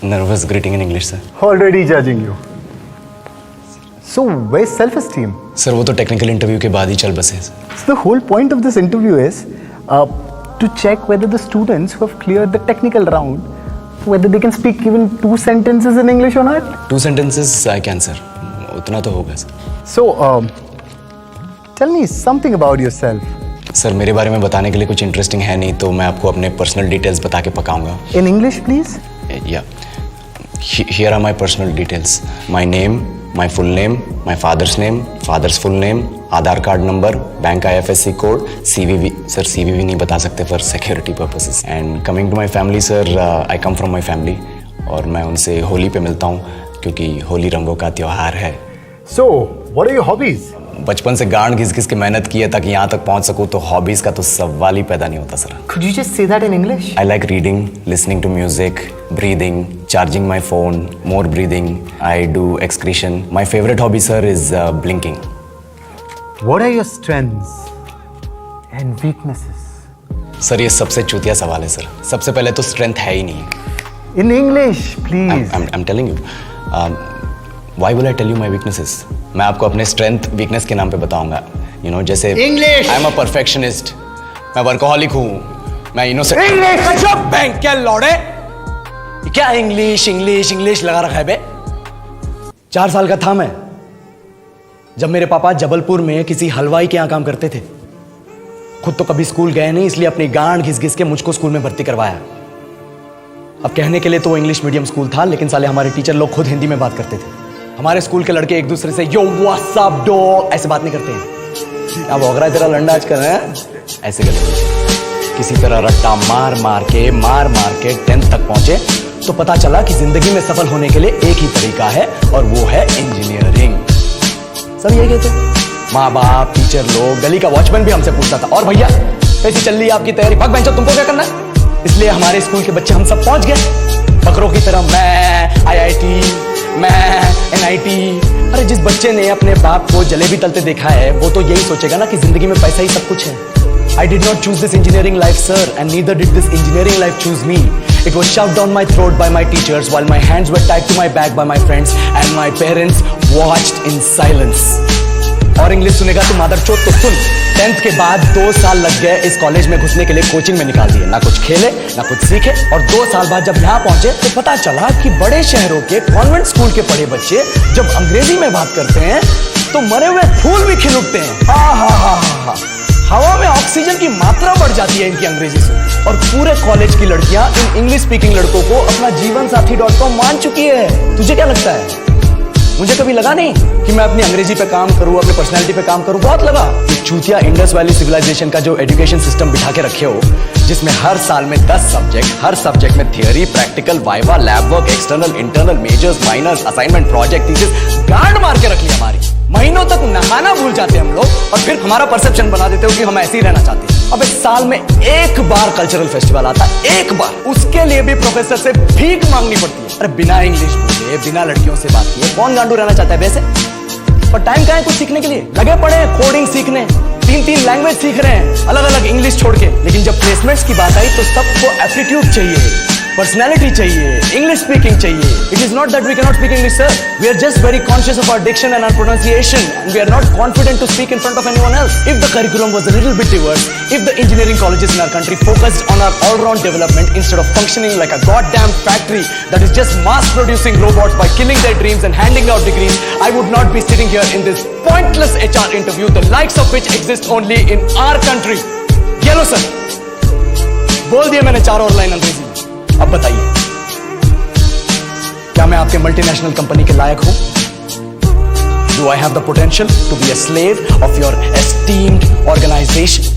Nervous greeting in English, sir. Already judging you. So, where's self-esteem? Sir वो तो technical interview के बाद ही चल बसे। So the whole point of this interview is to check whether the students who have cleared the technical round, whether they can speak even 2 sentences in English or not. 2 sentences I can, sir. उतना तो होगा sir. So, tell me something about yourself. Sir मेरे बारे में बताने के लिए कुछ इंटरेस्टिंग है नहीं, तो मैं आपको अपने पर्सनल डिटेल्स बता के पकाऊंगा। In English, please. Yeah. Here are my personal details. My name, my full name, my father's name, father's full name, Aadhaar card number, bank IFSC code, CVV। Sir CVV नहीं बता सकते for security purposes. And coming to my family sir, I come from my family और मैं उनसे होली पे मिलता हूँ क्योंकि होली रंगों का त्योहार है। So, what are your hobbies? बचपन से गांड घिस घिस के मेहनत की है ताकि यहाँ तक पहुँच सकूँ, तो हॉबीज का तो सवाल ही पैदा नहीं होता sir. Could you just say that in English? I like reading, listening to music, breathing, charging my phone, more breathing. I do excretion. My favorite hobby, sir, is blinking. What are your strengths and weaknesses? Sir ये सबसे चूतिया सवाल है sir. सबसे पहले तो strength है ही नहीं। In English, please. I'm telling you. Why will I tell you my weaknesses? मैं आपको अपने स्ट्रेंथ वीकनेस के नाम पे बताऊंगा। You know, जैसे English. I'm a perfectionist. मैं वर्कोहॉलिक हूँ। मैं इनोसेंट। English. बैंक क्या लौड़े? क्या इंग्लिश इंग्लिश इंग्लिश लगा रखा है बे? 4 साल का था मैं जब मेरे पापा जबलपुर में किसी हलवाई के यहाँ काम करते थे। खुद तो कभी स्कूल गए नहीं, इसलिए अपनी गांड घिस घिस के मुझको स्कूल में भर्ती करवाया। अब कहने के लिए तो वो इंग्लिश मीडियम स्कूल था, लेकिन साले हमारे टीचर लोग खुद हिंदी में बात करते थे। हमारे स्कूल के लड़के एक दूसरे से यो व्हाट्स अप डॉग ऐसे बात नहीं करते हैं। अब ओगरा तेरा लंडा आज कर रहे हैं ऐसे करते। किसी तरह रट्टा मार मार के 10th तक पहुंचे तो पता चला कि जिंदगी में सफल होने के लिए एक ही तरीका है और वो है इंजीनियरिंग। सब ये कहते हैं। माँ बाप, टीचर लोग, गली का वॉचमैन भी हमसे पूछता था, और भैया कैसी चल रही है आपकी तैयारी? भाग बेंचो, तुमको क्या करना है? इसलिए हमारे स्कूल के बच्चे हम सब पहुंच गए बकरों की तरह। मैं IIT, मैं NIT। अरे जिस बच्चे ने अपने बाप को जलेबी तलते देखा है वो तो यही सोचेगा ना कि जिंदगी में पैसा ही सब कुछ है। I did not choose this engineering life, sir, and neither did this engineering life choose me. It was shoved down my throat by my teachers while my hands were tied to my back by my friends and my parents watched in silence. और English सुनेगा तो मादरचोद तो सुन। 10th के बाद 2 साल लग गए इस कॉलेज में घुसने के लिए, कोचिंग में निकाल दिए। ना कुछ खेले ना कुछ सीखे, और 2 साल बाद जब यहाँ पहुंचे तो पता चला कि बड़े शहरों के कॉन्वेंट स्कूल के पढ़े बच्चे जब अंग्रेजी में बात करते हैं तो मरे हुए फूल भी खिल उठते हैं। हवा में ऑक्सीजन की मात्रा बढ़ जाती है इनकी अंग्रेजी से। और पूरे कॉलेज की लड़कियां इन इंग्लिश स्पीकिंग लड़कों को अपना जीवन साथी .com मान चुकी है। तुझे क्या लगता है? मुझे कभी लगा नहीं कि मैं अपनी अंग्रेजी पे काम करूं, अपनी पर्सनैलिटी पे काम करूं। बहुत लगा कि चूतिया इंडस वैली सिविलाइजेशन का जो एजुकेशन सिस्टम बिठा के रखे हो, जिसमें हर साल में 10 सब्जेक्ट, हर सब्जेक्ट में theory, practical, viva, lab work, external, internal, majors, minors, assignment, project, thesis, गांड मार के रख ली हमारी। महीनों तक नहाना भूल जाते हैं हम लोग और फिर हमारा परसेप्शन बना देते हो कि हम ऐसे ही रहना चाहते हैं। अब इस साल में एक बार कल्चरल फेस्टिवल आता है, एक बार, उसके लिए भी प्रोफेसर से भीख मांगनी पड़ती है। अरे बिना इंग्लिश बोले, बिना लड़कियों से बात किए कौन गांडू रहना चाहता है वैसे? पर टाइम कहाँ है कुछ सीखने के लिए? लगे पड़े हैं कोडिंग सीखने, 3 लैंग्वेज सीख रहे हैं अलग अलग इंग्लिश छोड़ के। लेकिन जब प्लेसमेंट्स की बात आई तो सबको एप्टीट्यूड चाहिए, पर्सनैलिटी चाहिए, इंग्लिश स्पीकिंग चाहिए। It is not that we can not speak English, sir. We are just very conscious of our diction and our pronunciation and we are not confident to speak in front of anyone else. If the curriculum was a little bit diverse, if the engineering colleges in our country focused on our all-round development instead of functioning like a goddamn factory that is just mass producing robots by killing their dreams and handing out degrees, I would not be sitting here in this pointless HR interview, the likes of which exist only in our country. ये लो sir, बोल दिया मैंने 4 और line अंग्रेजी में। अब बताइए, क्या मैं आपके मल्टीनेशनल कंपनी के लायक हूं? Do I have the potential to be a slave of your esteemed organization?